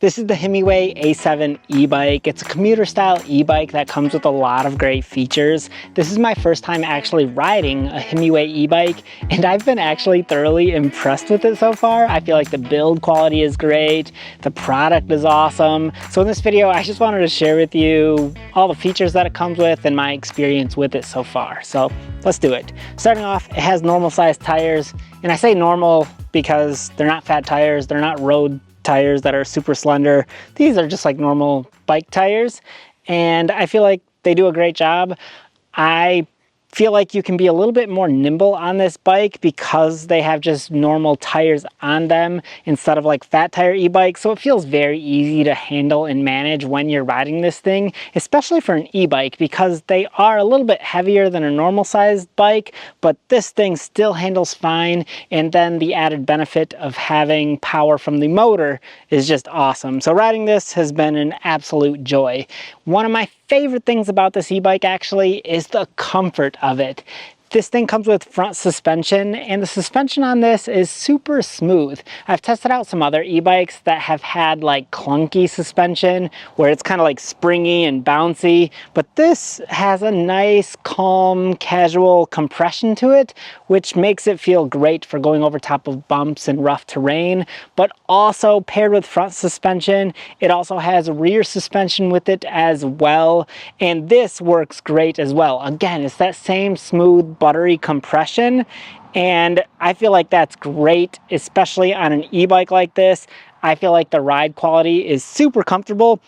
This is the Himiway A7 e-bike. It's a commuter style e-bike that comes with a lot of great features. This is my first time actually riding a Himiway e-bike, and I've been actually thoroughly impressed with it so far. I feel like the build quality is great, the product is awesome. So in this video, I just wanted to share with you all the features that it comes with and my experience with it so far. So let's do it. Starting off, it has normal sized tires, and I say normal because they're not fat tires, they're not road tires that are super slender. These are just like normal bike tires, and I feel like they do a great job. I feel like you can be a little bit more nimble on this bike because they have just normal tires on them instead of like fat tire e-bikes, so it feels very easy to handle and manage when you're riding this thing, especially for an e-bike, because they are a little bit heavier than a normal sized bike, but this thing still handles fine. And then the added benefit of having power from the motor is just awesome. So riding this has been an absolute joy. One of my favorite things about this e-bike actually is the comfort of it. This thing comes with front suspension, and the suspension on this is super smooth. I've tested out some other e-bikes that have had like clunky suspension where it's kind of like springy and bouncy, but this has a nice, calm, casual compression to it, which makes it feel great for going over top of bumps and rough terrain. But also paired with front suspension, it also has rear suspension with it as well, and this works great as well. Again, it's that same smooth, buttery compression, and I feel like that's great, especially on an e-bike like this. I feel like the ride quality is super comfortable.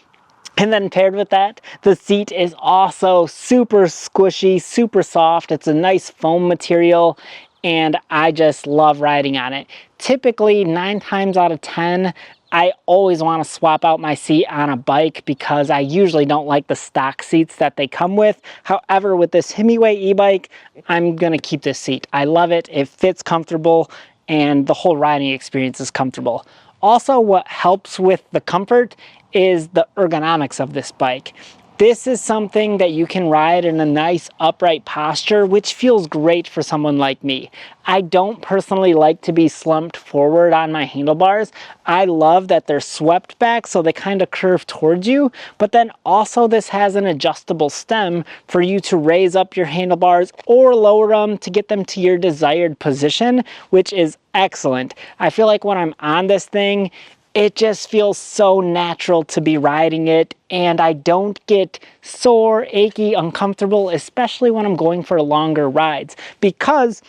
And then paired with that, the seat is also super squishy, super soft. It's a nice foam material, and I just love riding on it. Typically 9 times out of 10, I always want to swap out my seat on a bike because I usually don't like the stock seats that they come with. However, with this Himiway e-bike, I'm going to keep this seat. I love it. It fits comfortable, and the whole riding experience is comfortable. Also, what helps with the comfort is the ergonomics of this bike. This is something that you can ride in a nice upright posture, which feels great for someone like me. I don't personally like to be slumped forward on my handlebars. I love that they're swept back so they kind of curve towards you, but then also this has an adjustable stem for you to raise up your handlebars or lower them to get them to your desired position, which is excellent. I feel like when I'm on this thing, it just feels so natural to be riding it, and I don't get sore, achy, uncomfortable, especially when I'm going for longer rides, because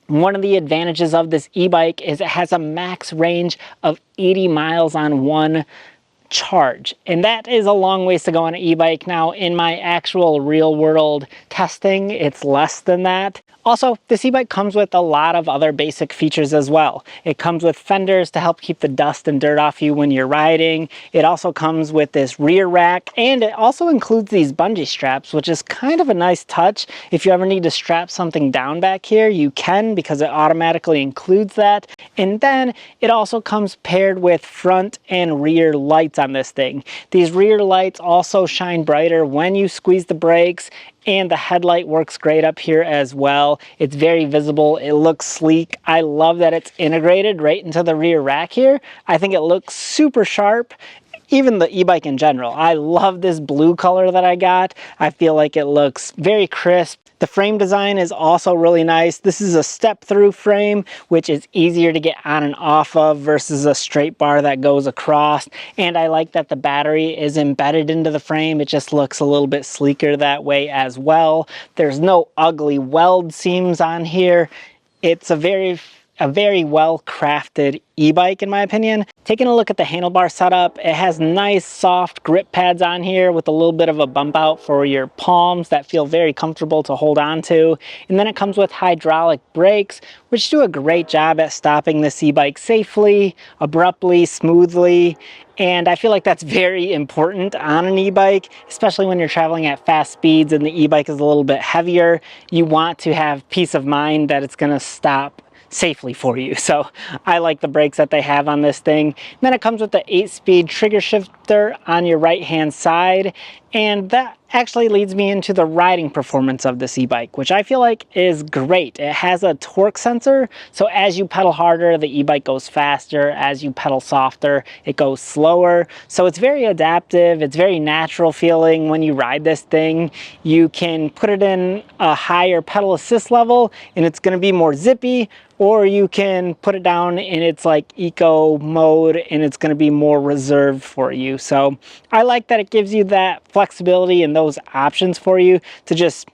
one of the advantages of this e-bike is it has a max range of 80 miles on one charge, and that is a long ways to go on an e-bike. Now, in my actual real world testing, it's less than that. Also, this e-bike comes with a lot of other basic features as well. It comes with fenders to help keep the dust and dirt off you when you're riding. It also comes with this rear rack, and it also includes these bungee straps, which is kind of a nice touch. If you ever need to strap something down back here, you can, because it automatically includes that. And then it also comes paired with front and rear lights on this thing. These rear lights also shine brighter when you squeeze the brakes, and the headlight works great up here as well. It's very visible. It looks sleek. I love that it's integrated right into the rear rack here. I think it looks super sharp. Even the e-bike in general. I love this blue color that I got. I feel like it looks very crisp. The frame design is also really nice. This is a step-through frame, which is easier to get on and off of versus a straight bar that goes across. And I like that the battery is embedded into the frame. It just looks a little bit sleeker that way as well. There's no ugly weld seams on here. It's a very well crafted e-bike in my opinion. Taking a look at the handlebar setup, it has nice soft grip pads on here with a little bit of a bump out for your palms that feel very comfortable to hold on to. And then it comes with hydraulic brakes, which do a great job at stopping this e-bike safely, abruptly, smoothly. And I feel like that's very important on an e-bike, especially when you're traveling at fast speeds and the e-bike is a little bit heavier. You want to have peace of mind that it's going to stop safely for you. So I like the brakes that they have on this thing. And then it comes with the 8-speed trigger shift adapter on your right hand side, and that actually leads me into the riding performance of this e-bike, which I feel like is great. It has a torque sensor, so as you pedal harder, the e-bike goes faster. As you pedal softer, it goes slower. So it's very adaptive. It's very natural feeling when you ride this thing. You can put it in a higher pedal assist level and it's going to be more zippy, or you can put it down in its like eco mode and it's going to be more reserved for you. So I like that it gives you that flexibility and those options for you to just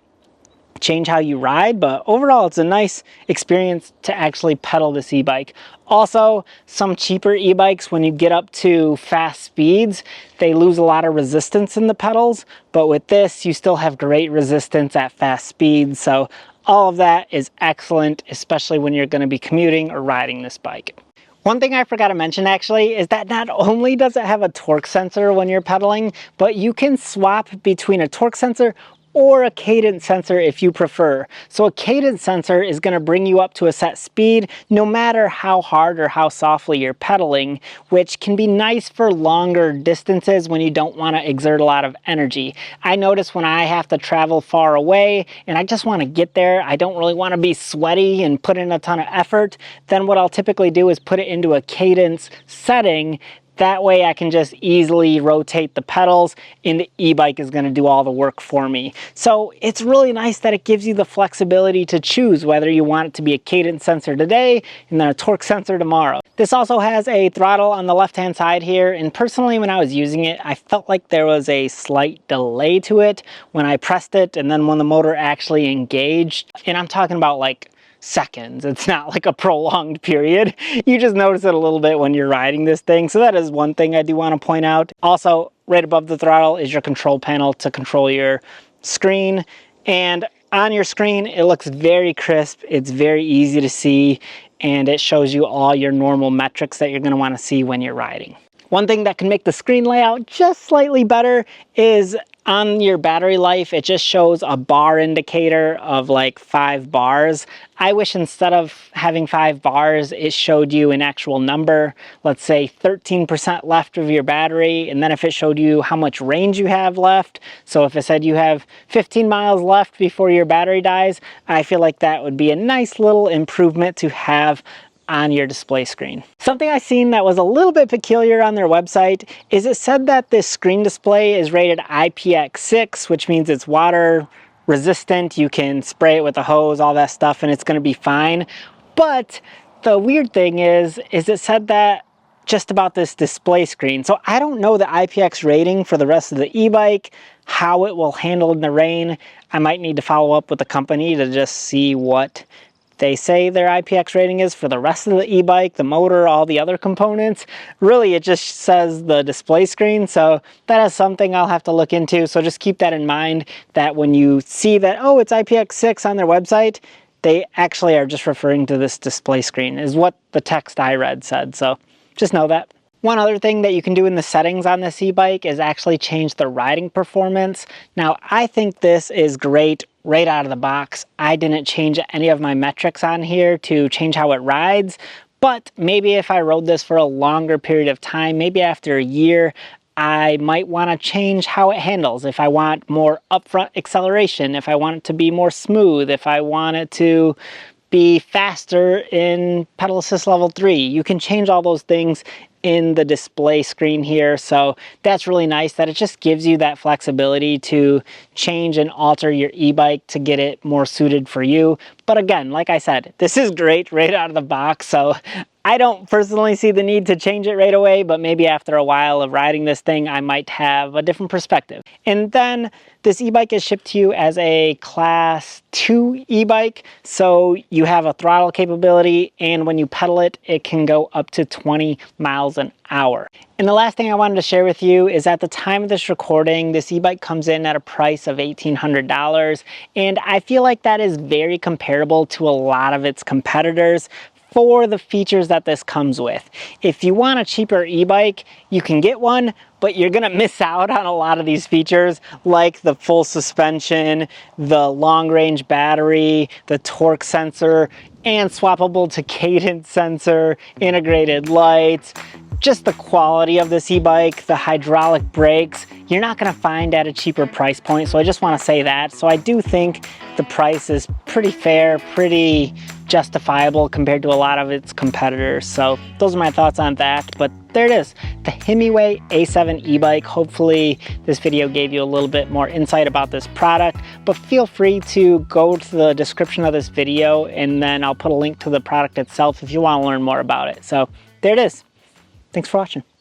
change how you ride, but overall it's a nice experience to actually pedal this e-bike. Also, some cheaper e-bikes, when you get up to fast speeds, they lose a lot of resistance in the pedals, but with this you still have great resistance at fast speeds. So all of that is excellent, especially when you're going to be commuting or riding this bike. One thing I forgot to mention actually is that not only does it have a torque sensor when you're pedaling, but you can swap between a torque sensor or a cadence sensor if you prefer. So a cadence sensor is going to bring you up to a set speed no matter how hard or how softly you're pedaling, which can be nice for longer distances when you don't want to exert a lot of energy. I notice when I have to travel far away and I just want to get there, I don't really want to be sweaty and put in a ton of effort, then what I'll typically do is put it into a cadence setting. That way I can just easily rotate the pedals and the e-bike is going to do all the work for me. So it's really nice that it gives you the flexibility to choose whether you want it to be a cadence sensor today and then a torque sensor tomorrow. This also has a throttle on the left-hand side here, and personally when I was using it, I felt like there was a slight delay to it when I pressed it and then when the motor actually engaged. And I'm talking about like seconds. It's not like a prolonged period. You just notice it a little bit when you're riding this thing. So that is one thing I do want to point out. Also, right above the throttle is your control panel to control your screen. And on your screen, it looks very crisp. It's very easy to see, and it shows you all your normal metrics that you're going to want to see when you're riding. One thing that can make the screen layout just slightly better is on your battery life, it just shows a bar indicator of like 5 bars. I wish instead of having 5 bars, it showed you an actual number, let's say 13% left of your battery, and then if it showed you how much range you have left, so if it said you have 15 miles left before your battery dies, I feel like that would be a nice little improvement to have on your display screen. Something I seen that was a little bit peculiar on their website is it said that this screen display is rated IPX6, which means it's water resistant. You can spray it with a hose, all that stuff, and it's going to be fine. But the weird thing is it said that just about this display screen. So I don't know the IPX rating for the rest of the e-bike, how it will handle in the rain. I might need to follow up with the company to just see what they say their IPX rating is for the rest of the e-bike, the motor, all the other components. Really, it just says the display screen, so that is something I'll have to look into. So just keep that in mind, that when you see that, oh, it's IPX6 on their website, they actually are just referring to this display screen, is what the text I read said. So just know that. One other thing that you can do in the settings on this e-bike is actually change the riding performance. Now, I think this is great right out of the box. I didn't change any of my metrics on here to change how it rides, but maybe if I rode this for a longer period of time, maybe after a year, I might want to change how it handles. If I want more upfront acceleration, if I want it to be more smooth, if I want it to be faster in pedal assist level 3, you can change all those things in the display screen here. So that's really nice that it just gives you that flexibility to change and alter your e-bike to get it more suited for you. But again, like I said, this is great right out of the box. So I don't personally see the need to change it right away, but maybe after a while of riding this thing, I might have a different perspective. And then this e-bike is shipped to you as a class 2 e-bike. So you have a throttle capability, and when you pedal it, it can go up to 20 miles an hour. And the last thing I wanted to share with you is at the time of this recording, this e-bike comes in at a price of $1,800. And I feel like that is very comparable to a lot of its competitors for the features that this comes with. If you want a cheaper e-bike, you can get one, but you're gonna miss out on a lot of these features like the full suspension, the long range battery, the torque sensor, and swappable to cadence sensor, integrated lights. just the quality of this e-bike, the hydraulic brakes, you're not gonna find at a cheaper price point. So I just wanna say that. So I do think the price is pretty fair, pretty justifiable compared to a lot of its competitors. So those are my thoughts on that, but there it is, the Himiway A7 e-bike. Hopefully this video gave you a little bit more insight about this product, but feel free to go to the description of this video and then I'll put a link to the product itself if you want to learn more about it. So there it is. Thanks for watching.